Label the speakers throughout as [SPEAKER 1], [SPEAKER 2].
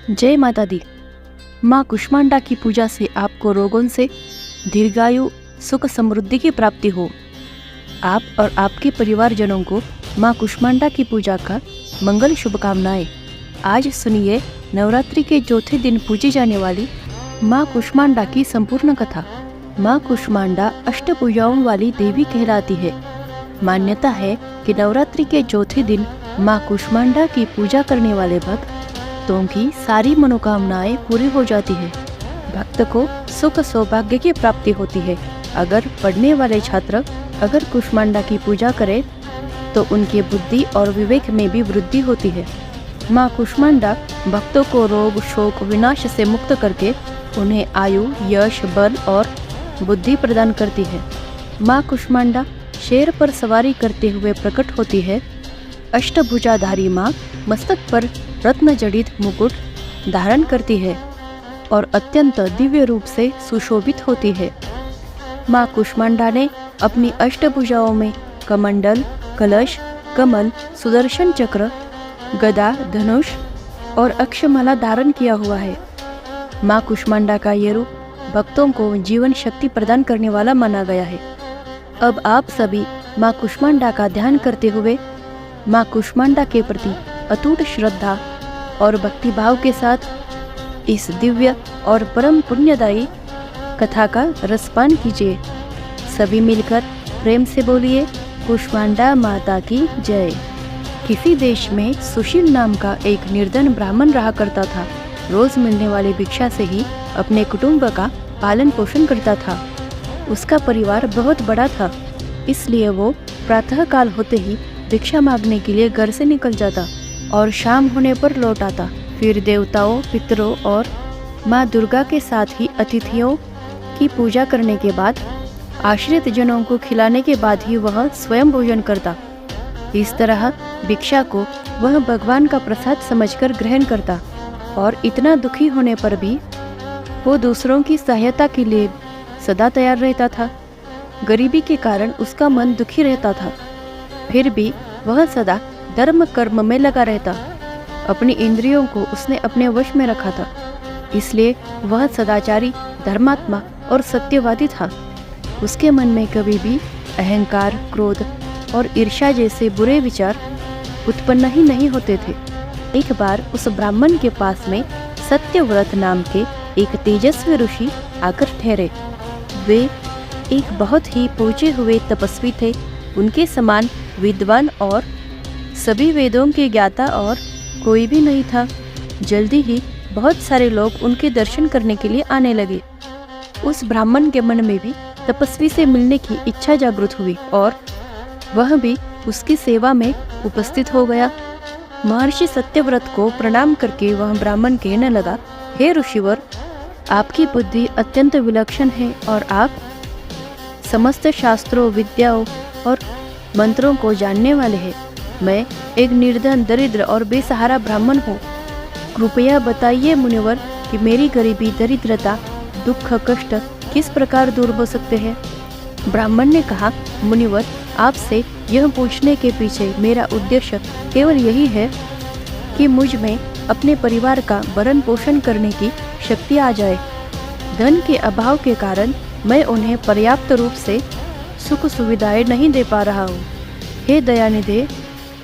[SPEAKER 1] जय माता दी। माँ कुष्मांडा की पूजा से आपको रोगों से दीर्घायु, सुख समृद्धि की प्राप्ति हो। आप और आपके परिवारजनों को माँ कुष्मांडा की पूजा का मंगल शुभकामनाएं। आज सुनिए नवरात्रि के चौथे दिन पूजी जाने वाली माँ कुष्मांडा की संपूर्ण कथा। माँ कुष्मांडा अष्टभुजाओं वाली देवी कहलाती है। मान्यता है कि नवरात्रि के चौथे दिन माँ कुष्मांडा की पूजा करने वाले भक्तों की सारी मनोकामनाएं पूरी हो जाती है। भक्त को सुख सौभाग्य की प्राप्ति होती है। अगर पढ़ने वाले छात्र अगर कुष्मांडा की पूजा करें तो उनकी बुद्धि और विवेक में भी वृद्धि होती है। माँ कुष्मांडा भक्तों को रोग, शोक, विनाश से मुक्त करके उन्हें आयु, यश, बल और बुद्धि प्रदान करती है। माँ कुष्मांडा शेर पर सवारी करते हुए प्रकट होती है। अष्टभुजाधारी माँ मस्तक पर रत्न जड़ित मुकुट धारण करती है और अत्यंत दिव्य रूप से सुशोभित होती है। माँ कुष्मांडा ने अपनी अष्टभुजाओं में कमंडल, कलश, कमल, सुदर्शन चक्र, गदा, धनुष और अक्षमाला धारण किया हुआ है। माँ कुष्मांडा का ये रूप भक्तों को जीवन शक्ति प्रदान करने वाला माना गया है। अब आप सभी माँ कुष्मांडा का ध्यान करते हुए माँ कुष्मांडा के प्रति अटूट श्रद्धा और भक्तिभाव के साथ इस दिव्य और परम पुण्यदायी कथा का रसपान कीजिए। सभी मिलकर प्रेम से बोलिए, कुष्मांडा माता की जय। किसी देश में सुशील नाम का एक निर्धन ब्राह्मण रहा करता था। रोज मिलने वाली भिक्षा से ही अपने कुटुंब का पालन पोषण करता था। उसका परिवार बहुत बड़ा था, इसलिए वो प्रातःकाल होते ही भिक्षा मांगने के लिए घर से निकल जाता और शाम होने पर लौट आता। फिर देवताओं, पितरों और माँ दुर्गा के साथ ही अतिथियों की पूजा करने के बाद आश्रित जनों को खिलाने के बाद ही वह स्वयं भोजन करता। इस तरह भिक्षा को वह भगवान का प्रसाद समझकर ग्रहण करता और इतना दुखी होने पर भी वो दूसरों की सहायता के लिए सदा तैयार रहता था। गरीबी के कारण उसका मन दुखी रहता था, फिर भी वह सदा धर्म कर्म में लगा रहता। अपनी इंद्रियों को उसने अपने वश में रखा था, इसलिए वह सदाचारी, धर्मात्मा और सत्यवादी था। उसके मन में कभी भी अहंकार, क्रोध और ईर्ष्या जैसे बुरे विचार उत्पन्न ही नहीं होते थे। एक बार उस ब्राह्मण के पास में सत्यव्रत नाम के एक तेजस्वी ऋषि आकर ठहरे। वे एक बहुत ही पहुंचे हुए तपस्वी थे। उनके समान विद्वान और सभी वेदों के ज्ञाता और कोई भी नहीं था। जल्दी ही बहुत सारे लोग उनके दर्शन करने के लिए आने लगे। उस ब्राह्मण के मन में भी तपस्वी से मिलने की इच्छा जागृत हुई और वह भी उसकी सेवा में उपस्थित हो गया। महर्षि सत्यव्रत को प्रणाम करके वह ब्राह्मण कहने लगा, हे ऋषिवर, आपकी बुद्धि अत्यंत विलक्षण है और आप समस्त शास्त्रों, विद्याओं और मंत्रों को जानने वाले हैं। मैं एक निर्धन, दरिद्र और बेसहारा ब्राह्मण हूँ। कृपया बताइए मुनिवर कि मेरी गरीबी, दरिद्रता, दुख, कष्ट किस प्रकार दूर हो सकते हैं। ब्राह्मण ने कहा, मुनिवर, आपसे यह पूछने के पीछे मेरा उद्देश्य केवल यही है कि मुझ में अपने परिवार का भरण पोषण करने की शक्ति आ जाए। धन के अभाव के कारण मैं उन्हें पर्याप्त रूप से सुख सुविधाएं नहीं दे पा रहा हूँ। हे दयानिधे,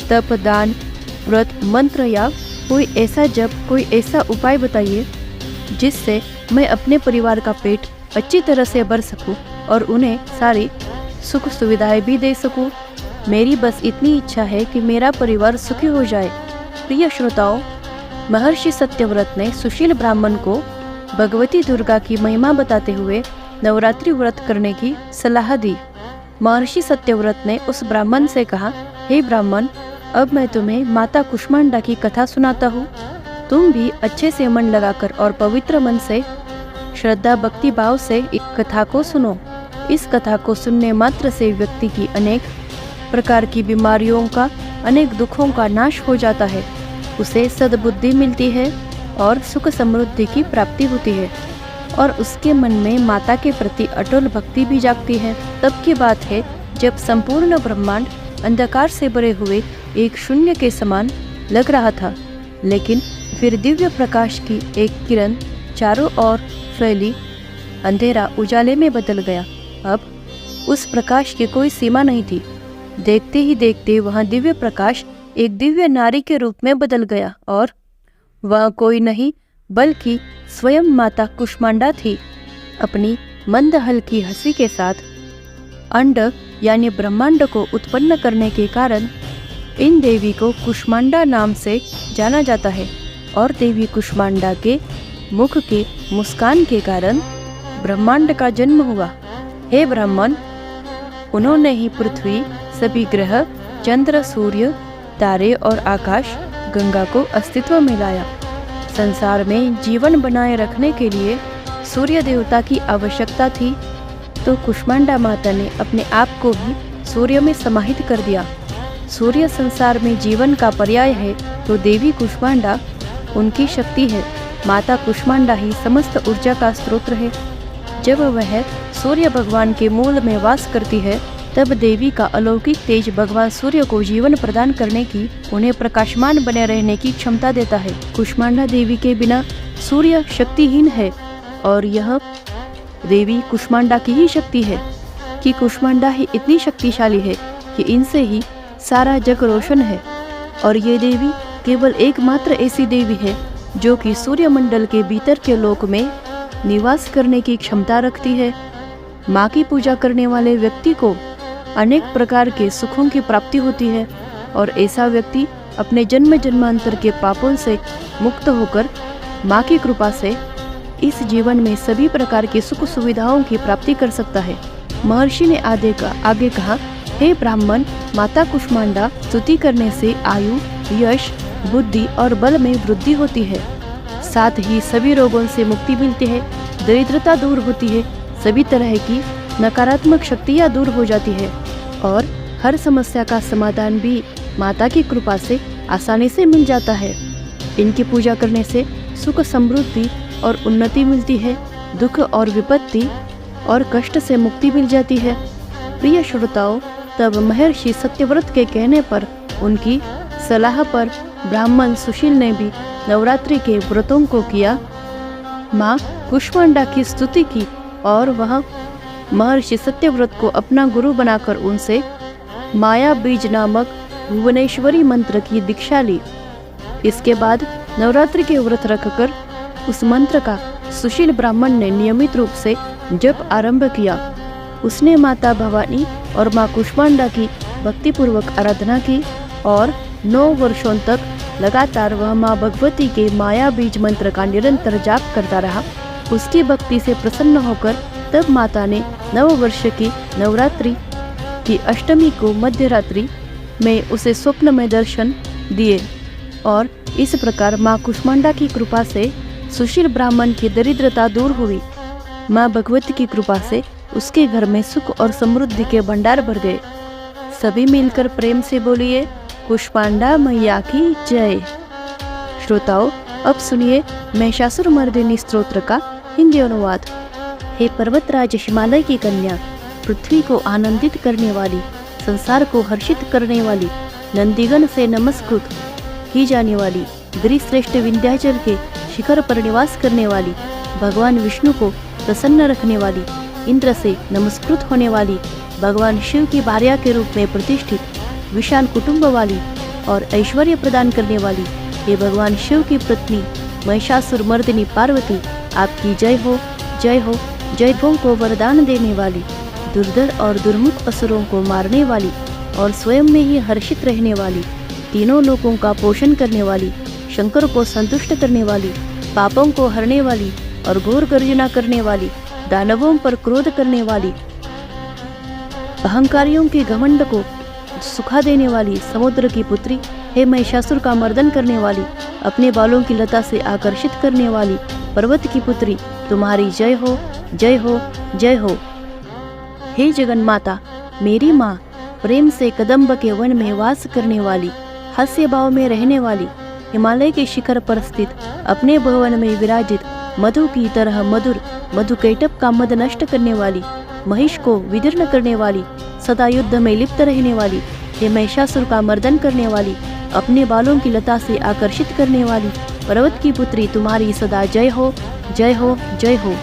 [SPEAKER 1] तप, दान, व्रत, मंत्र या कोई ऐसा जप, कोई ऐसा उपाय बताइए जिससे मैं अपने परिवार का पेट अच्छी तरह से भर सकूं और उन्हें सारी सुख सुविधाएं भी दे सकूं। मेरी बस इतनी इच्छा है कि मेरा परिवार सुखी हो जाए। प्रिय श्रोताओं, महर्षि सत्यव्रत ने सुशील ब्राह्मण को भगवती दुर्गा की महिमा बताते हुए नवरात्रि व्रत करने की सलाह दी। महर्षि सत्यव्रत ने उस ब्राह्मण से कहा, हे ब्राह्मण, अब मैं तुम्हें माता कुष्मांडा की कथा सुनाता हूँ। तुम भी अच्छे से मन लगाकर और पवित्र मन से, श्रद्धा, भक्ति भाव से इस कथा को सुनो। इस कथा को सुनने मात्र से व्यक्ति की अनेक प्रकार की बीमारियों का, अनेक दुखों का नाश हो जाता है। उसे सद्बुद्धि मिलती है और सुख समृद्धि की प्राप्ति होती है और उसके मन में माता के प्रति अटल भक्ति भी जागती है। तब की बात है जब संपूर्ण ब्रह्मांड अंधकार से भरे हुए एक शून्य के समान लग रहा था, लेकिन फिर दिव्य प्रकाश की एक किरण चारों ओर फैली, अंधेरा उजाले में बदल गया। अब उस प्रकाश की कोई सीमा नहीं थी। देखते ही देखते वह दिव्य प्रकाश एक दिव्य नारी के रूप में बदल गया और वह कोई नहीं बल्कि स्वयं माता कुष्मांडा थी। अपनी मंद हल्की हंसी के साथ अंड यानी ब्रह्मांड को उत्पन्न करने के कारण इन देवी को कुष्मांडा नाम से जाना जाता है और देवी कुष्मांडा के मुख के मुस्कान के कारण ब्रह्मांड का जन्म हुआ। हे ब्राह्मण, उन्होंने ही पृथ्वी, सभी ग्रह, चंद्र, सूर्य, तारे और आकाश गंगा को अस्तित्व में लाया। संसार में जीवन बनाए रखने के लिए सूर्य देवता की आवश्यकता थी, तो कुष्मांडा माता ने अपने आप को भी सूर्य में समाहित कर दिया। सूर्य संसार में जीवन का पर्याय है, तो देवी कुष्मांडा उनकी शक्ति है। माता कुष्मांडा ही समस्त ऊर्जा का स्रोत है। जब वह सूर्य भगवान के मूल में वास करती है, तब देवी का अलौकिक तेज भगवान सूर्य को जीवन प्रदान करने की, उन्हें प्रकाशमान बने रहने की क्षमता देता है। कुष्मांडा देवी के बिना सूर्य शक्तिहीन है और यह देवी कुष्मांडा की ही शक्ति है कि कुष्मांडा ही इतनी शक्तिशाली है कि इनसे ही सारा जग रोशन है। और ये देवी केवल एकमात्र ऐसी देवी है जो कि सूर्यमंडल के भीतर के लोक में निवास करने की क्षमता रखती है। माँ की पूजा करने वाले व्यक्ति को अनेक प्रकार के सुखों की प्राप्ति होती है और ऐसा व्यक्ति अपने जन्म जन्मांतर के पापों से मुक्त होकर माँ की कृपा से इस जीवन में सभी प्रकार की सुख सुविधाओं की प्राप्ति कर सकता है। महर्षि ने आगे कहा, हे ब्राह्मण, माता कुष्मांडा स्तुति करने से आयु, यश, बुद्धि और बल में वृद्धि होती है। साथ ही सभी रोगों से मुक्ति मिलती है, दरिद्रता दूर होती है, सभी तरह की नकारात्मक शक्तियाँ दूर हो जाती है और हर समस्या का समाधान भी माता की कृपा से आसानी से मिल जाता है। इनकी पूजा करने से सुख, समृद्धि और उन्नति मिलती है, दुख और विपत्ति और कष्ट से मुक्ति मिल जाती है। प्रिय श्रोताओं, तब महर्षि सत्यव्रत के कहने पर, उनकी सलाह पर ब्राह्मण सुशील ने भी नवरात्रि के व्रतों को किया, माँ कुष्मांडा की स्तुति की और वह महर्षि सत्यव्रत को अपना गुरु बनाकर उनसे माया बीज नामक भुवनेश्वरी मंत्र की दीक्षा ली। इसके बाद नवरात्रि के व्रत रखकर उस मंत्र का सुशील ब्राह्मण ने नियमित रूप से जप आरंभ किया। उसने माता भवानी और माँ कुष्मांडा की भक्तिपूर्वक आराधना की और 9 वर्षों तक लगातार वह माँ भगवती के माया बीज मंत्र का निरंतर जाप करता रहा। उसकी भक्ति से प्रसन्न होकर तब माता ने नव वर्ष की नवरात्रि की अष्टमी को मध्यरात्रि में उसे स्वप्न में दर्शन दिए और इस प्रकार माँ कुष्मांडा की कृपा से सुशील ब्राह्मण की दरिद्रता दूर हुई। माँ भगवती की कृपा से उसके घर में सुख और समृद्धि के भंडार भर गए। सभी मिलकर प्रेम से बोलिए, कुष्मांडा मैया की जय। श्रोताओं, अब सुनिए महिषासुरमर्दिनी स्तोत्र का हिंदी अनुवाद। हे पर्वतराज हिमालय की कन्या, पृथ्वी को आनंदित करने वाली, संसार को हर्षित करने वाली, नंदीगण से नमस्कृत की जाने वाली, गिरिश्रेष्ठ विंध्याचल के शिखर पर निवास करने वाली, भगवान विष्णु को प्रसन्न रखने वाली, इंद्र से नमस्कृत होने वाली, भगवान शिव की भार्या के रूप में प्रतिष्ठित, विशाल कुटुंब वाली और ऐश्वर्य प्रदान करने वाली, ये भगवान शिव की पत्नी महिषासुरमर्दिनी पार्वती, आपकी जय हो, जय हो। जैवों को वरदान देने वाली, दुर्धर और दुर्मुख असुरों को मारने वाली और स्वयं में ही हर्षित रहने वाली, तीनों लोकों का पोषण करने वाली, शंकर को संतुष्ट करने वाली, पापों को हरने वाली और घोर गर्जना करने वाली, दानवों पर क्रोध करने वाली, अहंकारियों के घमंड को सुखा देने वाली, समुद्र की पुत्री, हे महिषासुर का मर्दन करने वाली, अपने बालों की लता से आकर्षित करने वाली, पर्वत की पुत्री, तुम्हारी जय हो, जय हो, जय हो। हे जगन माता, मेरी माँ, प्रेम से कदम्ब के वन में वास करने वाली, हास्य भाव में रहने वाली, हिमालय के शिखर पर स्थित, अपने भवन में विराजित, मधु की तरह मधुर, मधुकैटभ का मद नष्ट करने वाली, महिष को विदीर्ण करने वाली, सदा युद्ध में लिप्त रहने वाली, हे महिषासुर का मर्दन करने वाली, अपने बालों की लता से आकर्षित करने वाली, पर्वत की पुत्री तुम्हारी सदा जय हो, जय हो, जय हो।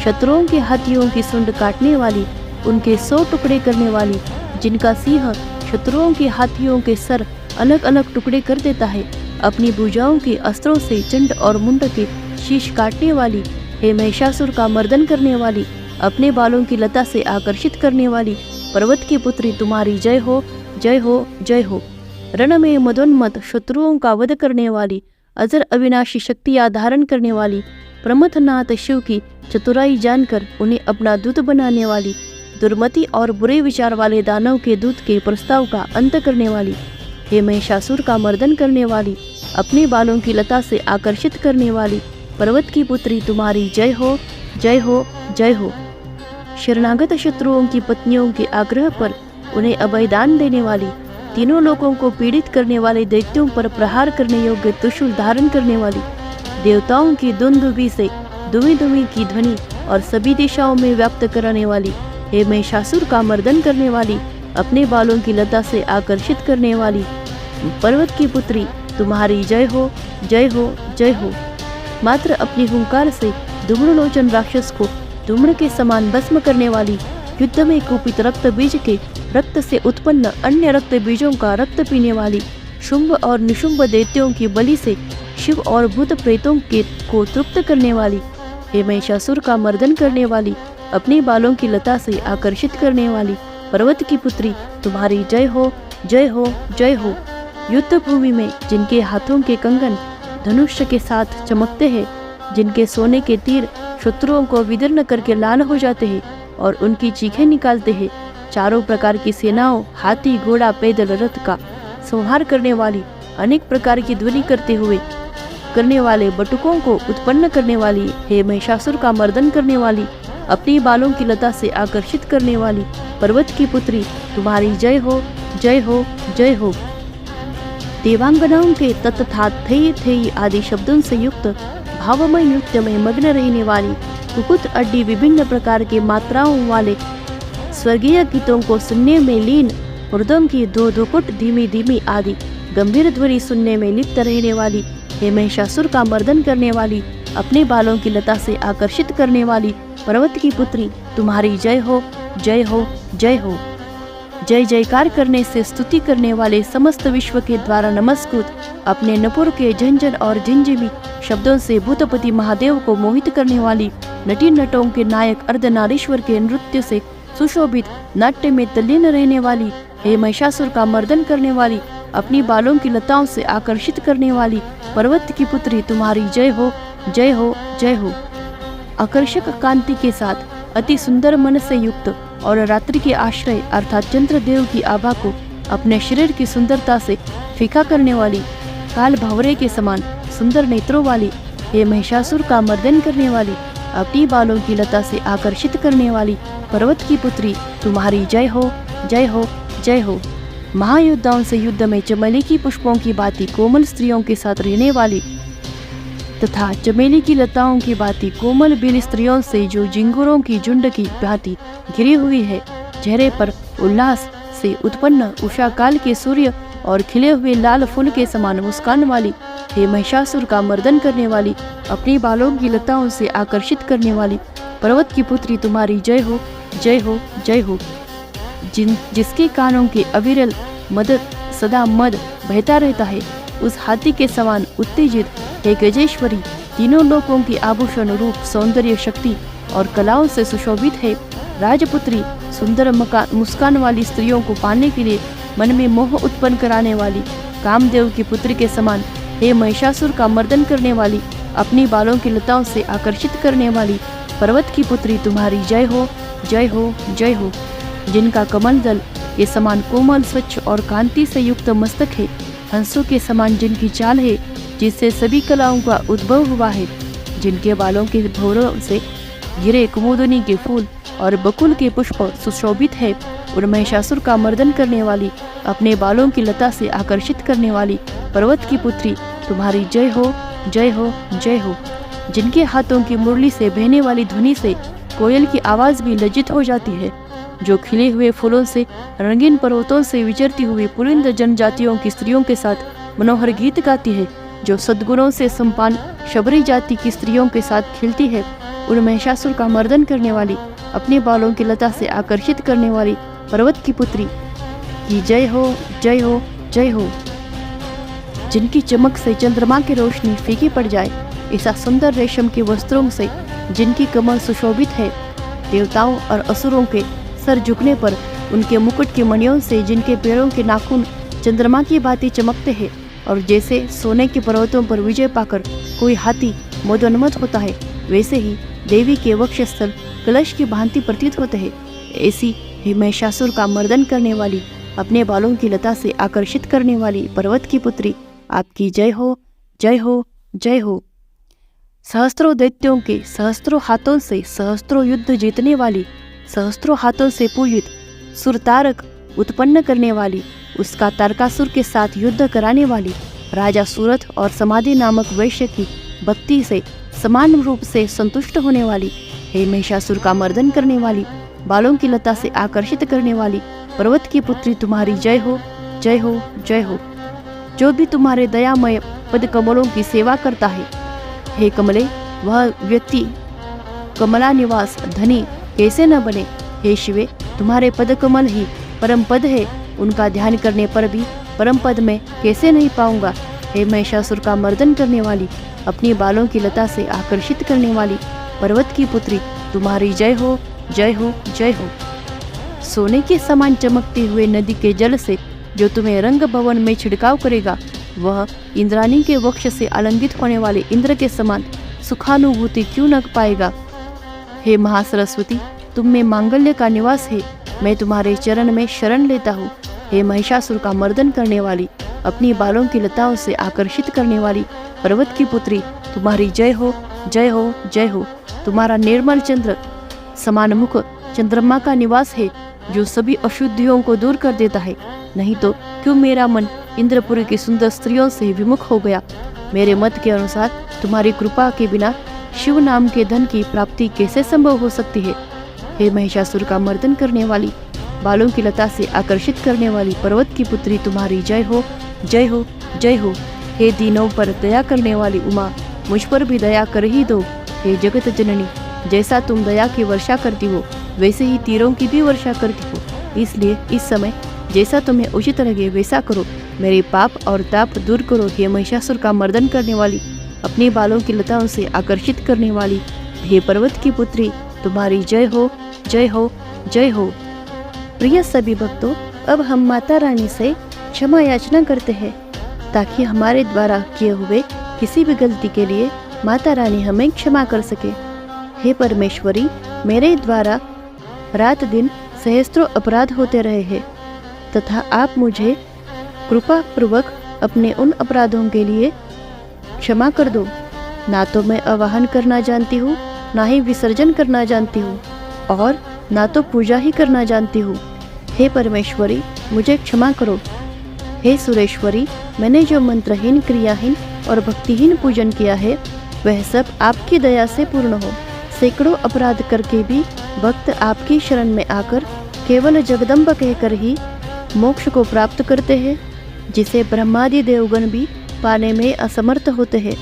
[SPEAKER 1] शत्रुओं के हाथियों की सुंड काटने वाली, उनके 100 टुकड़े करने वाली, जिनका सिंह शत्रुओं के हाथियों के सर अलग अलग टुकड़े कर देता है, अपनी भुजाओं के अस्त्रों से चंड और मुंड के शीश काटने वाली, हे महिषासुर का मर्दन करने वाली, अपने बालों की लता से आकर्षित करने वाली, पर्वत की पुत्री तुम्हारी जय हो, जय हो, जय हो। रण में मदोन्मत्त शत्रुओं का वध करने वाली, अजर अविनाशी शक्तियां धारण करने वाली, प्रमथनाथ शिव की चतुराई जानकर उन्हें अपना दूत बनाने वाली, दुर्मति और बुरे विचार वाले दानव के दूत के प्रस्ताव का अंत करने वाली, हे महिषासुर का मर्दन करने वाली, अपने बालों की लता से आकर्षित करने वाली, पर्वत की पुत्री तुम्हारी जय हो, जय हो, जय हो। शरणागत शत्रुओं की पत्नियों के आग्रह पर उन्हें अभयदान देने वाली, तीनों लोगों को पीड़ित करने वाले दैत्यों पर प्रहार करने योग्य त्रिशूल धारण करने वाली, देवताओं की दुंदुभी से दुमी दुमी की ध्वनि और सभी दिशाओं में व्याप्त कराने वाली, हे महिषासुर का मर्दन करने वाली, अपने बालों की लता से आकर्षित करने वाली, पर्वत की पुत्री तुम्हारी जय हो, जय हो, जय हो। मात्र अपनी हुंकार से धूम्रलोचन राक्षस को धूम्र के समान भस्म करने वाली, युद्ध में कुपित रक्त बीज के रक्त से उत्पन्न अन्य रक्त बीजों का रक्त पीने वाली, शुंभ और निशुंभ दैत्यों की बलि से शिव और भूत प्रेतों के को तृप्त करने वाली, हे महिषासुर का मर्दन करने वाली, अपने बालों की लता से आकर्षित करने वाली, पर्वत की पुत्री तुम्हारी जय हो, जय हो, जय हो। युद्ध भूमि में जिनके हाथों के कंगन धनुष के साथ चमकते हैं, जिनके सोने के तीर शत्रुओं को विदीर्ण करके लाल हो जाते हैं और उनकी चीखें निकालते हैं, चारों प्रकार की सेनाओं, हाथी, घोड़ा, पैदल, रथ का संहार करने वाली, अनेक प्रकार की ध्वनि करने वाले बटुकों को उत्पन्न करने वाली, हे महिषासुर का मर्दन करने वाली, अपनी बालों की लता से आकर्षित करने वाली, पर्वत की पुत्री तुम्हारी जय हो, जय हो, जय हो। देवांगनाओं के तत्था थेय थेय आदि शब्दों से युक्त भावमय नृत्य में मग्न रहने वाली, कुकुत अड्डी विभिन्न प्रकार के मात्राओं वाले स्वर्गीय गीतों को सुनने में लीन, हृदय की दो धुकुट धीमी धीमी आदि गंभीर ध्वनि सुनने में लिप्त रहने वाली, हे महिषासुर का मर्दन करने वाली, अपने बालों की लता से आकर्षित करने वाली, पर्वत की पुत्री तुम्हारी जय हो, जय हो, जय हो। जय जयकार करने से स्तुति करने वाले समस्त विश्व के द्वारा नमस्कृत, अपने नपुर के झंझन और झिंझिमी शब्दों से भूतपति महादेव को मोहित करने वाली, नटी नटों के नायक अर्धनारीश्वर के नृत्य से सुशोभित नाट्य में तल्लीन रहने वाली, हे महिषासुर का मर्दन करने वाली, अपनी बालों की लताओं से आकर्षित करने वाली, पर्वत की पुत्री तुम्हारी जय हो, जय हो, जय हो। आकर्षक कांति के साथ अति सुंदर मन से युक्त और रात्रि के आश्रय अर्थात चंद्रदेव की आभा को अपने शरीर की सुंदरता से फीका करने वाली, काल भंवरे के समान सुंदर नेत्रों वाली, हे महिषासुर का मर्दन करने वाली, अपनी बालों की लता से आकर्षित करने वाली, पर्वत की पुत्री तुम्हारी जय हो, जय हो, जय हो। महायोद्धाओं से युद्ध में चमेली की पुष्पों की भांति कोमल स्त्रियों के साथ रहने वाली तथा चमेली की लताओं की भांति कोमल बिल स्त्रियों से जो जिंगुरों की झुंड की भांति घिरी हुई है, चेहरे पर उल्लास से उत्पन्न उषा काल के सूर्य और खिले हुए लाल फूल के समान मुस्कान वाली, हे महिषासुर का मर्दन करने वाली, अपनी बालों की लताओं से आकर्षित करने वाली, पर्वत की पुत्री तुम्हारी जय हो, जय हो, जय हो। जिसके कानों के अविरल मदद सदा मद बहता रहता है, उस हाथी के समान उत्तेजित, हे गजेश्वरी, तीनों लोकों की आभूषण रूप सौंदर्य शक्ति और कलाओं से सुशोभित है, राजपुत्री, सुंदर मुस्कान वाली स्त्रियों को पाने के लिए मन में मोह उत्पन्न कराने वाली, कामदेव की पुत्री के समान, हे महिषासुर का मर्दन करने वाली, अपनी बालों की लताओं से आकर्षित करने वाली, पर्वत की पुत्री तुम्हारी जय हो, जय हो, जय हो। जिनका कमल दल के समान कोमल स्वच्छ और कांति से युक्त मस्तक है, हंसों के समान जिनकी चाल है, जिससे सभी कलाओं का उद्भव हुआ है, जिनके बालों के भौरों से घिरे कुमुदनी के फूल और बकुल के पुष्प सुशोभित है, उन महिषासुर का मर्दन करने वाली, अपने बालों की लता से आकर्षित करने वाली, पर्वत की पुत्री तुम्हारी जय हो, जय हो, जय हो। जिनके हाथों की मुरली से बहने वाली ध्वनि से कोयल की आवाज भी लज्जित हो जाती है, जो खिले हुए फूलों से रंगीन पर्वतों से विचरती हुई पुलिंद जनजातियों की स्त्रियों के साथ मनोहर गीत गाती है, जो सद्गुणों से संपन्न शबरी जाति की स्त्रियों के साथ खिलती है, उन महिषासुर का मर्दन करने वाली, अपने बालों की लता से आकर्षित करने वाली पर्वत की पुत्री की जय हो, जय हो, जय हो। जिनकी चमक से चंद्रमा की रोशनी फीकी पड़ जाए, ऐसा सुंदर रेशम के वस्त्रों से जिनकी कमर सुशोभित है, देवताओं और असुरों के सर झुकने पर उनके मुकुट की मणियों से जिनके पैरों के नाखून चंद्रमा की भांति चमकते हैं, और जैसे सोने के पर्वतों पर विजय पाकर कोई हाथी मदोन्मत्त होता है, वैसे ही देवी के वक्षस्थल कलश की भांति प्रतीत होते हैं। ऐसी ही महिषासुर का मर्दन करने वाली, अपने बालों की लता से आकर्षित करने वाली पर्वत की पुत्री आपकी जय हो, जय हो, जय हो। सहस्त्रों दैत्यों के सहस्त्रों हाथों से सहस्त्रों युद्ध जीतने वाली, सहस्त्रों हाथों से पूजित सुरतारक उत्पन्न करने वाली, उसका तारकासुर के साथ युद्ध कराने वाली, राजा सूरथ और समाधि नामक वैश्य की भक्ति से समान रूप से संतुष्ट होने वाली, हे महिषासुर का मर्दन करने वाली, बालों की लता से आकर्षित करने वाली पर्वत की पुत्री तुम्हारी जय हो, जय हो, जय हो। जो भी तुम्हारे दयामय पद कमलों की सेवा करता है, हे कमले, वह व्यक्ति कमला निवास धनी कैसे न बने। हे शिवे, तुम्हारे पद कमल ही परम पद है, उनका ध्यान करने पर भी परम पद में कैसे नहीं पाऊंगा। हे महिषासुर का मर्दन करने वाली, अपनी बालों की लता से आकर्षित करने वाली पर्वत की पुत्री तुम्हारी जय हो, जय हो, जय हो। सोने के समान चमकते हुए नदी के जल से जो तुम्हें रंग भवन में छिड़काव करेगा, वह इंद्राणी के वक्ष से आलिंगित होने वाले इंद्र के समान सुखानुभूति क्यों न पाएगा। हे महासरस्वती, तुम में मांगल्य का निवास है, मैं तुम्हारे चरण में शरण लेता हूँ। हे महिषासुर का मर्दन करने वाली, अपनी बालों की लताओं से आकर्षित करने वाली पर्वत की पुत्री तुम्हारी जय हो, जय हो, जय हो। तुम्हारा निर्मल चंद्र समान मुख चंद्रमा का निवास है, जो सभी अशुद्धियों को दूर कर देता है। नहीं तो क्यों मेरा मन इंद्रपुरी की सुंदर स्त्रियों से विमुख हो गया। मेरे मत के अनुसार तुम्हारी कृपा के बिना शिव नाम के धन की प्राप्ति कैसे संभव हो सकती है। हे महिषासुर का मर्दन करने वाली, बालों की लता से आकर्षित करने वाली पर्वत की पुत्री तुम्हारी जय हो, जय हो, जय हो। हे दीनों पर दया करने वाली उमा, मुझ पर भी दया कर ही दो। हे जगत जननी, जैसा तुम दया की वर्षा करती हो, वैसे ही तीरों की भी वर्षा करती हो। इसलिए इस समय जैसा तुम्हें उचित लगे वैसा करो, मेरे पाप और ताप दूर करो। हे महिषासुर का मर्दन करने वाली, अपनी बालों की लताओं से आकर्षित करने वाली, हे पर्वत की पुत्री तुम्हारी जय हो, जय हो, जय हो। प्रिय सभी भक्तों, अब हम माता रानी से क्षमा याचना करते हैं, ताकि हमारे द्वारा किए हुए किसी भी गलती के लिए माता रानी हमें क्षमा कर सके। हे परमेश्वरी, मेरे द्वारा रात दिन सहस्त्रों अपराध होते रहे हैं, तथा आप मुझे कृपा पूर्वक अपने उन अपराधों के लिए क्षमा कर दो। ना तो मैं आवाहन करना जानती हूँ, ना ही विसर्जन करना जानती हूँ, और ना तो पूजा ही करना जानती हूँ। हे परमेश्वरी, मुझे क्षमा करो। हे सुरेश्वरी, मैंने जो मंत्रहीन, क्रियाहीन और भक्तिहीन पूजन किया है, वह सब आपकी दया से पूर्ण हो। सैकड़ों अपराध करके भी भक्त आपकी शरण में आकर केवल जगदम्ब कहकर ही मोक्ष को प्राप्त करते हैं, जिसे ब्रह्मादि देवगण भी पाने में असमर्थ होते हैं।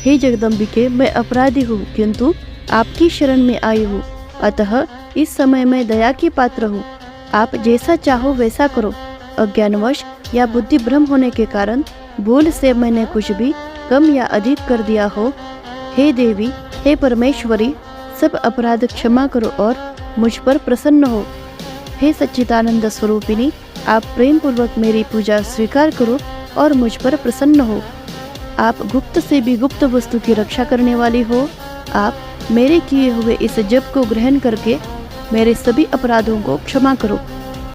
[SPEAKER 1] हे जगदम्बिके, मैं अपराधी हूँ, किंतु आपकी शरण में आई हूँ, अतः इस समय मैं दया की पात्र हूँ। आप जैसा चाहो वैसा करो। अज्ञानवश या बुद्धि भ्रम होने के कारण भूल से मैंने कुछ भी कम या अधिक कर दिया हो, हे देवी, हे परमेश्वरी, सब अपराध क्षमा करो और मुझ पर प्रसन्न हो। हे सच्चिदानंद स्वरूपिणी, आप प्रेम पूर्वक मेरी पूजा स्वीकार करो और मुझ पर प्रसन्न हो। आप गुप्त से भी गुप्त वस्तु की रक्षा करने वाली हो। आप मेरे किए हुए इस जप को ग्रहण करके मेरे सभी अपराधों को क्षमा करो।